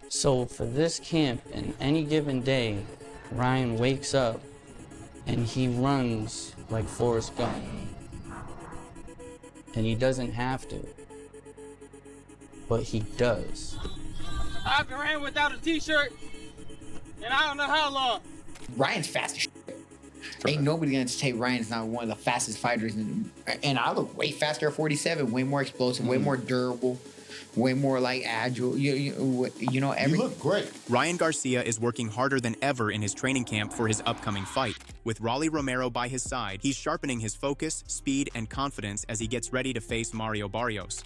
So for this camp, in any given day, Ryan wakes up and he runs like Forrest Gump. And he doesn't have to, but he does. I haven't ran without a t-shirt and I don't know how long. Ryan's fast as shit. Ain't nobody gonna say Ryan's not one of the fastest fighters. And I look way faster at 47, way more explosive, way more durable, way more like agile. You know, everything. You look great. Ryan Garcia is working harder than ever in his training camp for his upcoming fight. With Rolly Romero by his side, he's sharpening his focus, speed, and confidence as he gets ready to face Mario Barrios.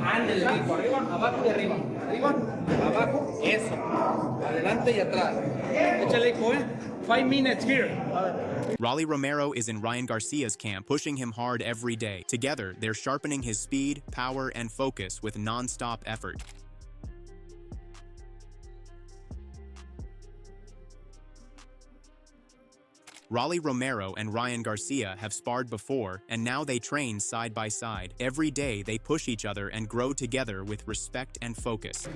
Ándale, arriba, abajo y arriba. Arriba, abajo, eso. Adelante y atrás. Échale, Cohen. 5 minutes here. Rolly Romero is in Ryan Garcia's camp, pushing him hard every day. Together, they're sharpening his speed, power, and focus with non-stop effort. Rolly Romero and Ryan Garcia have sparred before, and now they train side by side. Every day, they push each other and grow together with respect and focus.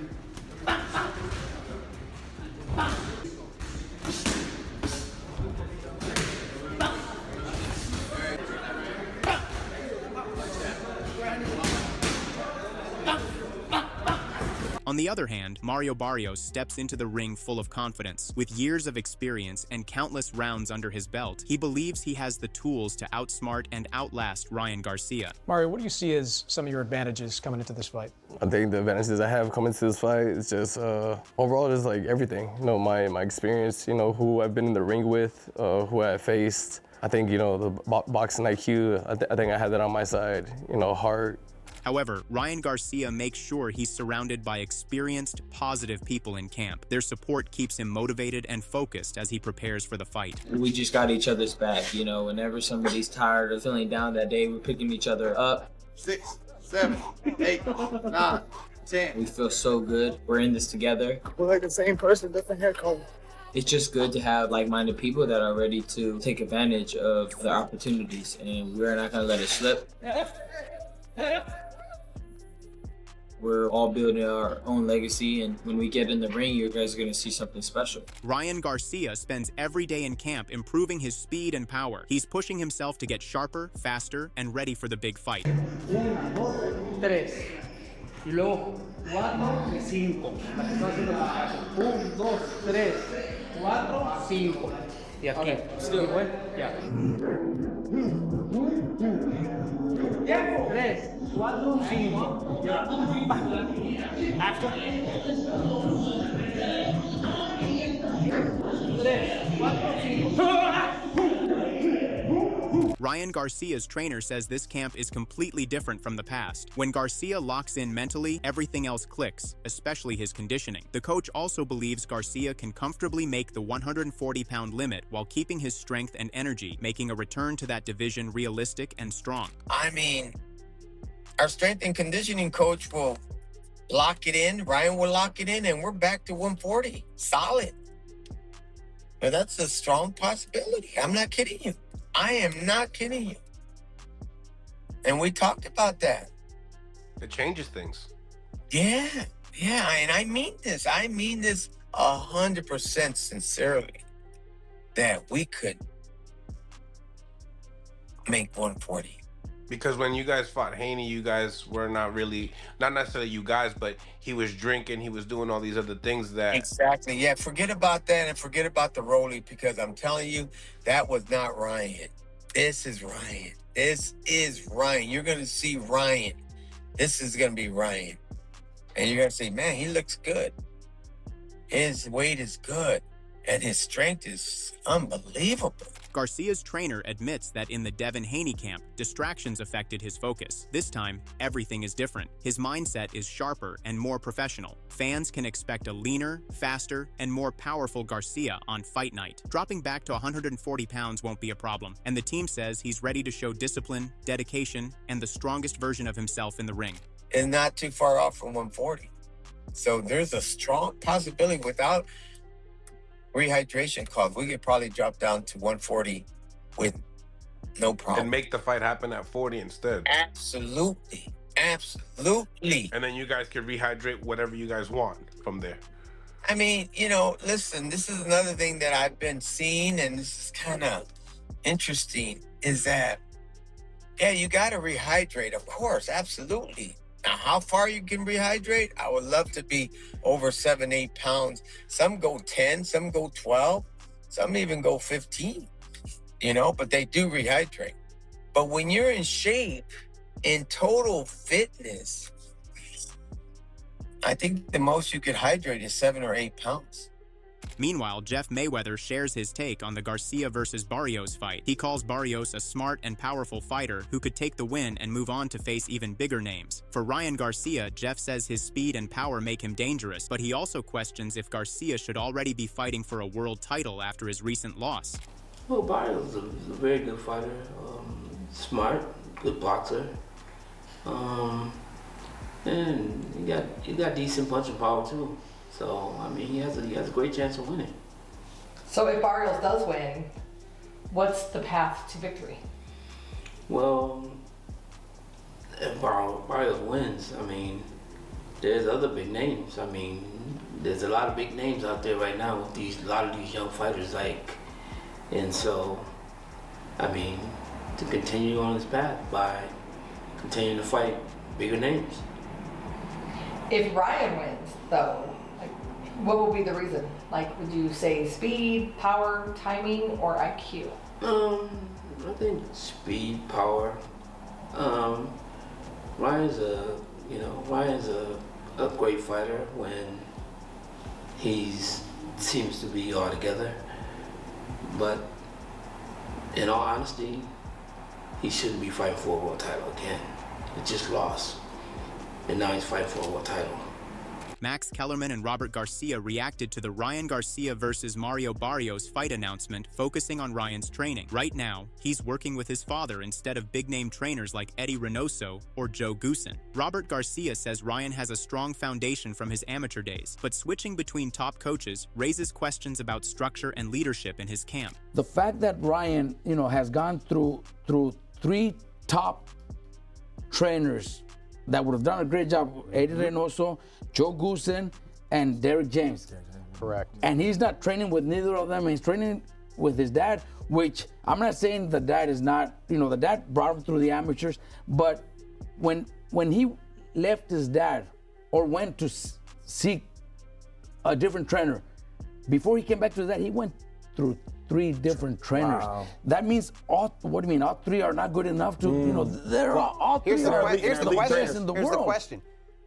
On the other hand, Mario Barrios steps into the ring full of confidence. With years of experience and countless rounds under his belt, he believes he has the tools to outsmart and outlast Ryan Garcia. Mario, what do you see as some of your advantages coming into this fight? I think the advantages I have coming to this fight is just overall just like everything. You know, my experience, you know, who I've been in the ring with, who I faced. I think, you know, the boxing IQ, I think I have that on my side. You know, heart. However, Ryan Garcia makes sure he's surrounded by experienced, positive people in camp. Their support keeps him motivated and focused as he prepares for the fight. We just got each other's back, you know. Whenever somebody's tired or feeling down that day, we're picking each other up. 6, 7, 8, 9, 10. We feel so good. We're in this together. We're like the same person, different hair color. It's just good to have like-minded people that are ready to take advantage of the opportunities, and we're not gonna let it slip. We're all building our own legacy, and when we get in the ring, you guys are going to see something special. Ryan Garcia spends every day in camp improving his speed and power. He's pushing himself to get sharper, faster, and ready for the big fight. 1, 2, 3. Y luego 4 y 5. 1, 2, 3, 4, 5. Y aquí. Okay. Still. Yeah. 3, 4, 5. After. 3, 4, 5. Ryan Garcia's trainer says this camp is completely different from the past. When Garcia locks in mentally, everything else clicks, especially his conditioning. The coach also believes Garcia can comfortably make the 140-pound limit while keeping his strength and energy, making a return to that division realistic and strong. I mean, our strength and conditioning coach will lock it in, Ryan will lock it in, and we're back to 140. Solid. Now, that's a strong possibility. I'm not kidding you. I am not kidding you. And we talked about that. It changes things. Yeah, and I mean this. I mean this 100% sincerely, that we could make 140. Because when you guys fought Haney, you guys were not necessarily you guys, but he was drinking, he was doing all these other things that... Exactly, yeah, forget about that and forget about the Rolly, because I'm telling you, that was not Ryan. This is Ryan. This is Ryan. You're going to see Ryan. This is going to be Ryan. And you're going to say, man, he looks good. His weight is good. And his strength is unbelievable. Garcia's trainer admits that in the Devin Haney camp, distractions affected his focus. This time, everything is different. His mindset is sharper and more professional. Fans can expect a leaner, faster, and more powerful Garcia on fight night. Dropping back to 140 pounds won't be a problem, and the team says he's ready to show discipline, dedication, and the strongest version of himself in the ring. And not too far off from 140. So there's a strong possibility without rehydration calls, we could probably drop down to 140 with no problem. And make the fight happen at 40 instead. Absolutely. Absolutely. And then you guys can rehydrate whatever you guys want from there. I mean, you know, listen, this is another thing that I've been seeing, and this is kind of interesting, is that, yeah, you got to rehydrate, of course, absolutely. Now, how far you can rehydrate, I would love to be over 7, 8 pounds. Some go 10, some go 12, some even go 15, you know, but they do rehydrate. But when you're in shape, in total fitness, I think the most you could hydrate is 7 or 8 pounds. Meanwhile, Jeff Mayweather shares his take on the Garcia versus Barrios fight. He calls Barrios a smart and powerful fighter who could take the win and move on to face even bigger names. For Ryan Garcia, Jeff says his speed and power make him dangerous, but he also questions if Garcia should already be fighting for a world title after his recent loss. Well, Barrios is a very good fighter, smart, good boxer, and he got decent punching power too. So, I mean, he has a great chance of winning. So if Barrios does win, what's the path to victory? Well, if Barrios wins, I mean, there's other big names. I mean, there's a lot of big names out there right now with a lot of these young fighters, and so, I mean, to continue on his path by continuing to fight bigger names. If Ryan wins, though, what will be the reason? Would you say speed, power, timing, or IQ? I think speed, power. Ryan's a great fighter when he seems to be all together. But in all honesty, he shouldn't be fighting for a world title again. He just lost, and now he's fighting for a world title. Max Kellerman and Robert Garcia reacted to the Ryan Garcia versus Mario Barrios fight announcement, focusing on Ryan's training. Right now, he's working with his father instead of big-name trainers like Eddie Reynoso or Joe Goosen. Robert Garcia says Ryan has a strong foundation from his amateur days, but switching between top coaches raises questions about structure and leadership in his camp. The fact that Ryan, has gone through 3 top trainers that would have done a great job, Eddie Reynoso, Joe Goosen, and Derrick James. Correct. And he's not training with neither of them. He's training with his dad, which I'm not saying the dad is not, the dad brought him through the amateurs, but when he left his dad or went to seek a different trainer, before he came back to his dad, he went through 3 different trainers. Wow. That means all 3 are not good enough to, they're all 3 are here's the best in the world. Here's the question.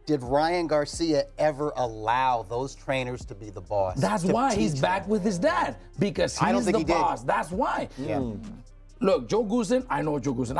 Did Ryan Garcia ever allow those trainers to be the boss? That's why he's back with his dad, because he's the boss. That's why. Yeah. Look, Joe Goosen, I know Joe Goosen.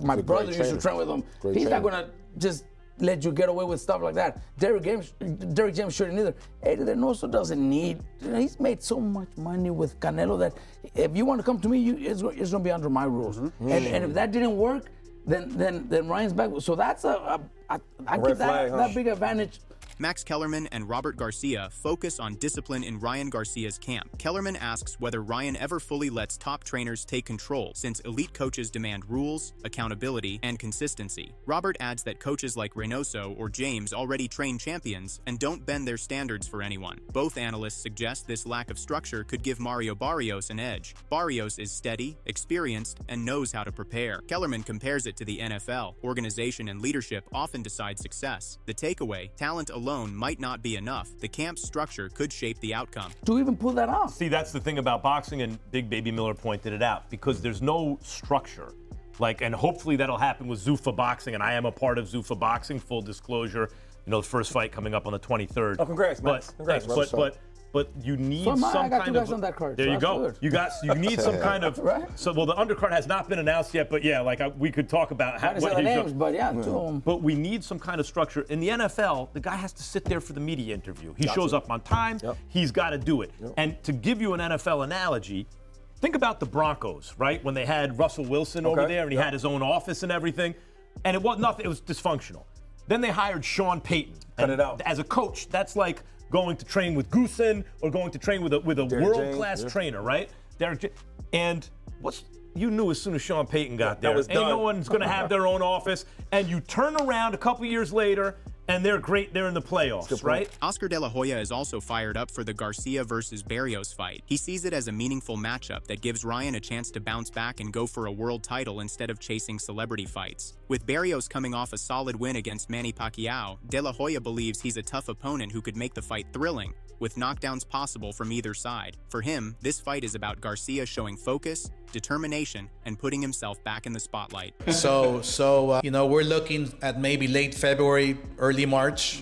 My brother used to train with him. He's not gonna just let you get away with stuff like that. Derrick James shouldn't either. Eddie Reynoso doesn't need. He's made so much money with Canelo that if you want to come to me, it's gonna be under my rules. And if that didn't work, then Ryan's back. So that's I give that big advantage. Max Kellerman and Robert Garcia focus on discipline in Ryan Garcia's camp. Kellerman asks whether Ryan ever fully lets top trainers take control, since elite coaches demand rules, accountability, and consistency. Robert adds that coaches like Reynoso or James already train champions and don't bend their standards for anyone. Both analysts suggest this lack of structure could give Mario Barrios an edge. Barrios is steady, experienced, and knows how to prepare. Kellerman compares it to the NFL. Organization and leadership often decide success. The takeaway, talent alone might not be enough. The camp's structure could shape the outcome. To even pull that off. See, that's the thing about boxing, and Big Baby Miller pointed it out, because there's no structure. And hopefully that'll happen with Zuffa Boxing, and I am a part of Zuffa Boxing, full disclosure. The first fight coming up on the 23rd. Oh, congrats, Max. Congrats, but but you need So am I. some I got kind two guys of. on that card, There so you that's go. good. You need some kind of. Right. So well, the undercard has not been announced yet, but yeah, like we could talk about I didn't say the names, but yeah, two of them. But we need some kind of structure. In the NFL, the guy has to sit there for the media interview. He shows up on time. He's got to do it. And to give you an NFL analogy, think about the Broncos, right? When they had Russell Wilson over there and he had his own office and everything, and it was nothing. It was dysfunctional. Then they hired Sean Payton. Cut it out. As a coach, that's like going to train with Goosen or going to train with a world-class trainer, right? And you knew as soon as Sean Payton got there, ain't no one's going to have their own office. And you turn around a couple years later, and they're great. They're in the playoffs, right? Oscar De La Hoya is also fired up for the Garcia versus Barrios fight. He sees it as a meaningful matchup that gives Ryan a chance to bounce back and go for a world title instead of chasing celebrity fights. With Barrios coming off a solid win against Manny Pacquiao, De La Hoya believes he's a tough opponent who could make the fight thrilling, with knockdowns possible from either side. For him, this fight is about Garcia showing focus, determination, and putting himself back in the spotlight. So we're looking at maybe late February, early March.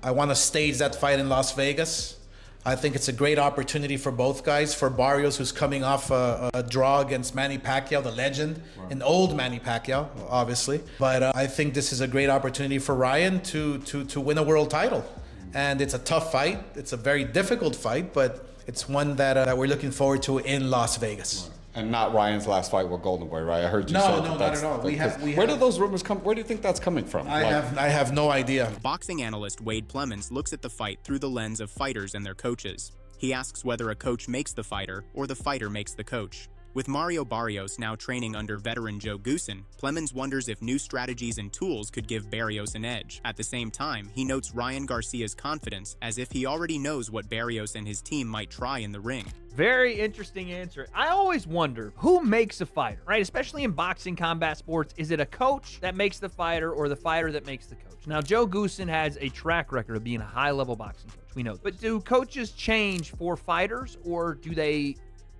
I want to stage that fight in Las Vegas. I think it's a great opportunity for both guys. For Barrios, who's coming off a draw against Manny Pacquiao, the legend, an old Manny Pacquiao, obviously. But I think this is a great opportunity for Ryan to win a world title. And it's a tough fight. It's a very difficult fight, but it's one that we're looking forward to in Las Vegas. And not Ryan's last fight with Golden Boy, right? I heard you No, say no, not at all. Where do those rumors come? Where do you think that's coming from? I have no idea. Boxing analyst Wade Plemons looks at the fight through the lens of fighters and their coaches. He asks whether a coach makes the fighter or the fighter makes the coach. With Mario Barrios now training under veteran Joe Goosen, Plemons wonders if new strategies and tools could give Barrios an edge. At the same time, he notes Ryan Garcia's confidence as if he already knows what Barrios and his team might try in the ring. Very interesting answer. I always wonder who makes a fighter, right? Especially in boxing, combat sports. Is it a coach that makes the fighter or the fighter that makes the coach? Now, Joe Goosen has a track record of being a high-level boxing coach. We know. But do coaches change for fighters, or do they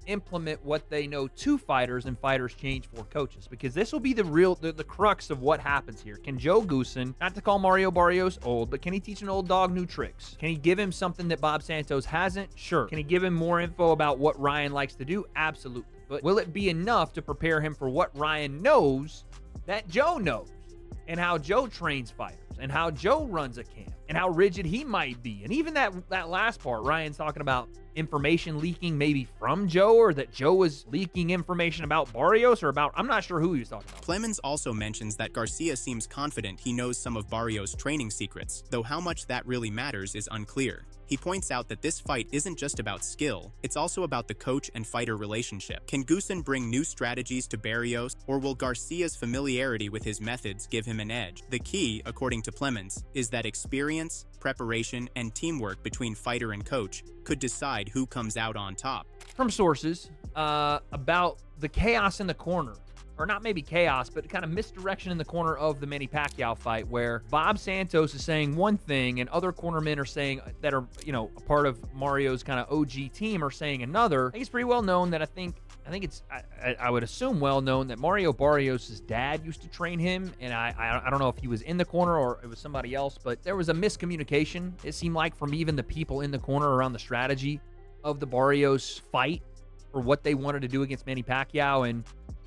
implement what they know to fighters and fighters change for coaches? Because this will be the crux of what happens here. Can Joe Goosen, not to call Mario Barrios old, but can he teach an old dog new tricks? Can he give him something that Bob Santos hasn't? Sure. Can he give him more info about what Ryan likes to do? Absolutely. But will it be enough to prepare him for what Ryan knows that Joe knows, and how Joe trains fighters, and how Joe runs a camp, and how rigid he might be? And even that last part, Ryan's talking about information leaking maybe from Joe, or that Joe was leaking information about Barrios, or about, I'm not sure who he was talking about. Plemons also mentions that Garcia seems confident he knows some of Barrios' training secrets, though how much that really matters is unclear. He points out that this fight isn't just about skill, it's also about the coach and fighter relationship. Can Goosen bring new strategies to Barrios, or will Garcia's familiarity with his methods give him an edge? The key, according to Plemons, is that experience, preparation, and teamwork between fighter and coach could decide who comes out on top. From sources about the chaos in the corner, or not maybe chaos, but kind of misdirection in the corner of the Manny Pacquiao fight, where Bob Santos is saying one thing and other cornermen are saying, that are, a part of Mario's kind of OG team, are saying another. I think it's pretty well known that I would assume well known that Mario Barrios' dad used to train him, and I don't know if he was in the corner or it was somebody else, but there was a miscommunication, it seemed like, from even the people in the corner around the strategy of the Barrios fight, or what they wanted to do against Manny Pacquiao. And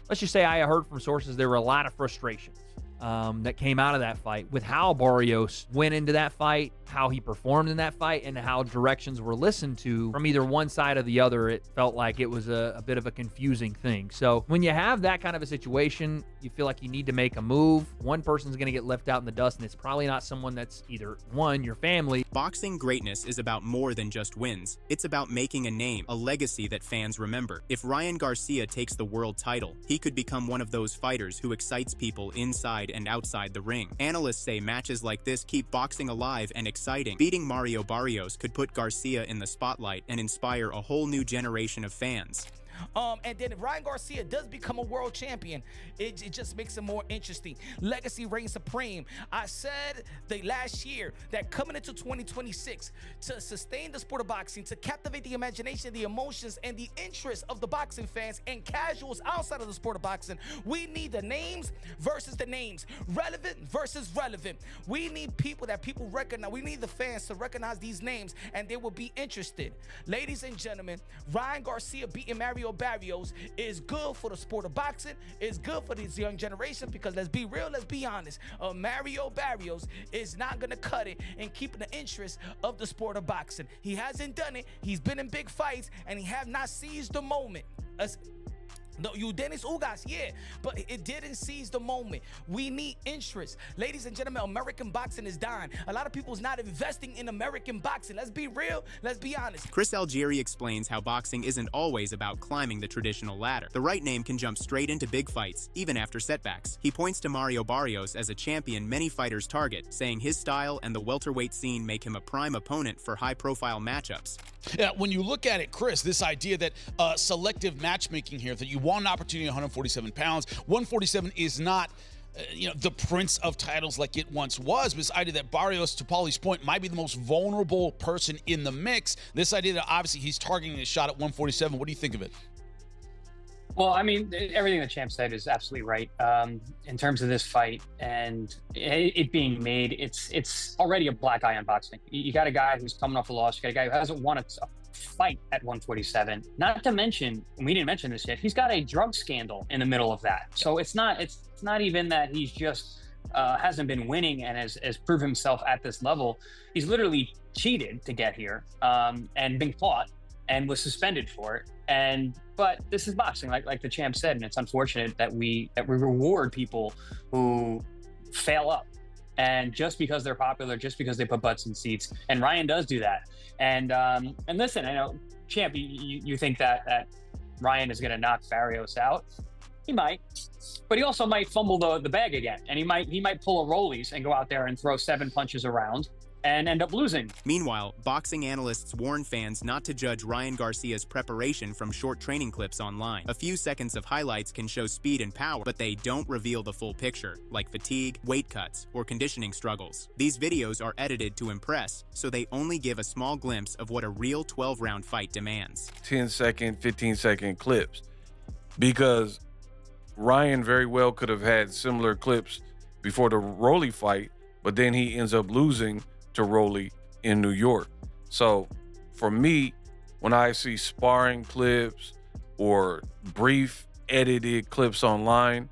let's just say I heard from sources there were a lot of frustrations that came out of that fight with how Barrios went into that fight, how he performed in that fight, and how directions were listened to from either one side or the other. It felt like it was a bit of a confusing thing. So when you have that kind of a situation, you feel like you need to make a move. One person's going to get left out in the dust, and it's probably not someone that's either one, your family. Boxing greatness is about more than just wins. It's about making a name, a legacy that fans remember. If Ryan Garcia takes the world title, he could become one of those fighters who excites people inside and outside the ring. Analysts say matches like this keep boxing alive and exciting. Beating Mario Barrios could put Garcia in the spotlight and inspire a whole new generation of fans. And then if Ryan Garcia does become a world champion, it just makes it more interesting. Legacy reigns supreme. I said the last year that coming into 2026, to sustain the sport of boxing, to captivate the imagination, the emotions, and the interest of the boxing fans and casuals outside of the sport of boxing, we need the names versus the names, relevant versus relevant. We need people that people recognize. We need the fans to recognize these names, and they will be interested. Ladies and gentlemen, Ryan Garcia beating Mario Barrios is good for the sport of boxing. It's good for this young generation, because let's be real, let's be honest. Mario Barrios is not going to cut it in keeping the interest of the sport of boxing. He hasn't done it. He's been in big fights, and he have not seized the moment. No, you Dennis Ugas, yeah, but it didn't seize the moment. We need interest. Ladies and gentlemen, American boxing is dying. A lot of people is not investing in American boxing. Let's be real. Let's be honest. Chris Algieri explains how boxing isn't always about climbing the traditional ladder. The right name can jump straight into big fights, even after setbacks. He points to Mario Barrios as a champion many fighters target, saying his style and the welterweight scene make him a prime opponent for high-profile matchups. Yeah, when you look at it, Chris, this idea that selective matchmaking here, that you want an opportunity at 147 pounds. 147 is not, the prince of titles like it once was. But this idea that Barrios, to Paulie's point, might be the most vulnerable person in the mix. This idea that obviously he's targeting his shot at 147. What do you think of it? Well, I mean, everything the champ said is absolutely right. In terms of this fight and it being made, it's already a black eye on boxing. You got a guy who's coming off a loss. You got a guy who hasn't won a fight at 147. Not to mention, we didn't mention this yet, he's got a drug scandal in the middle of that. So it's not even that he's just hasn't been winning and has proved himself at this level. He's literally cheated to get here and been caught and was suspended for it. But this is boxing, like the champ said, and it's unfortunate that we reward people who fail up, and just because they're popular, just because they put butts in seats. And Ryan does do that. And listen, I know, champ, you think that Ryan is going to knock Barrios out? He might, but he also might fumble the bag again, and he might pull a rollies and go out there and throw 7 punches around and end up losing. Meanwhile, boxing analysts warn fans not to judge Ryan Garcia's preparation from short training clips online. A few seconds of highlights can show speed and power, but they don't reveal the full picture, like fatigue, weight cuts, or conditioning struggles. These videos are edited to impress, so they only give a small glimpse of what a real 12-round fight demands. 10-second, 15-second clips, because Ryan very well could have had similar clips before the Rolly fight, but then he ends up losing to Rolly in New York. So for me, when I see sparring clips or brief edited clips online,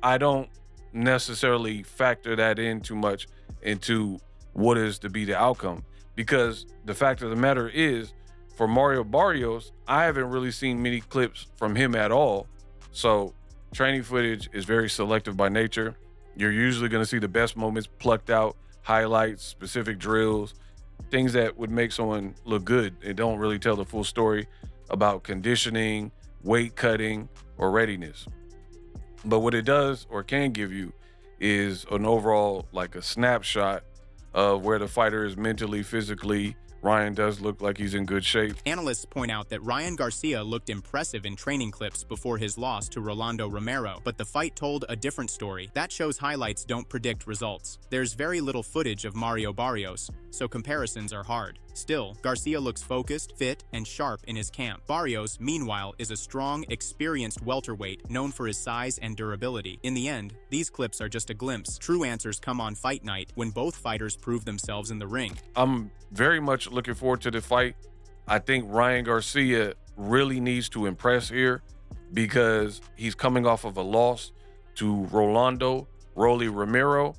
I don't necessarily factor that in too much into what is to be the outcome, because the fact of the matter is, for Mario Barrios, I haven't really seen many clips from him at all. So training footage is very selective by nature. You're usually going to see the best moments plucked out, highlights, specific drills, things that would make someone look good. It don't really tell the full story about conditioning, weight cutting, or readiness. But what it does or can give you is an overall, like a snapshot of where the fighter is mentally, physically. Ryan does look like he's in good shape. Analysts point out that Ryan Garcia looked impressive in training clips before his loss to Rolando Romero, but the fight told a different story. That show's highlights don't predict results. There's very little footage of Mario Barrios, so comparisons are hard. Still, Garcia looks focused, fit, and sharp in his camp. Barrios, meanwhile, is a strong, experienced welterweight known for his size and durability. In the end, these clips are just a glimpse. True answers come on fight night, when both fighters prove themselves in the ring. I'm very much looking forward to the fight. I think Ryan Garcia really needs to impress here, because he's coming off of a loss to Rolly Romero.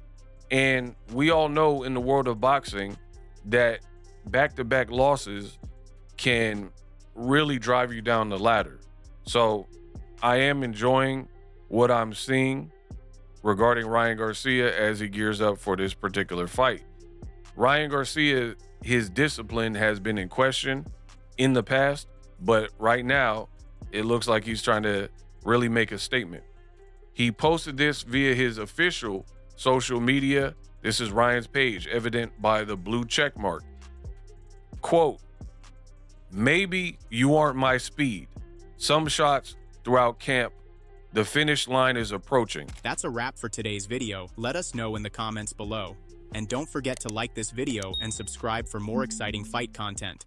And we all know in the world of boxing that back-to-back losses can really drive you down the ladder. So I am enjoying what I'm seeing regarding Ryan Garcia as he gears up for this particular fight. Ryan Garcia, his discipline has been in question in the past, but right now it looks like he's trying to really make a statement. He posted this via his official social media. This is Ryan's page, evident by the blue check mark. Quote, "Maybe you aren't my speed. some shots throughout camp. The finish line is approaching. That's a wrap for today's video. Let us know in the comments below. And don't forget to like this video and subscribe for more exciting fight content.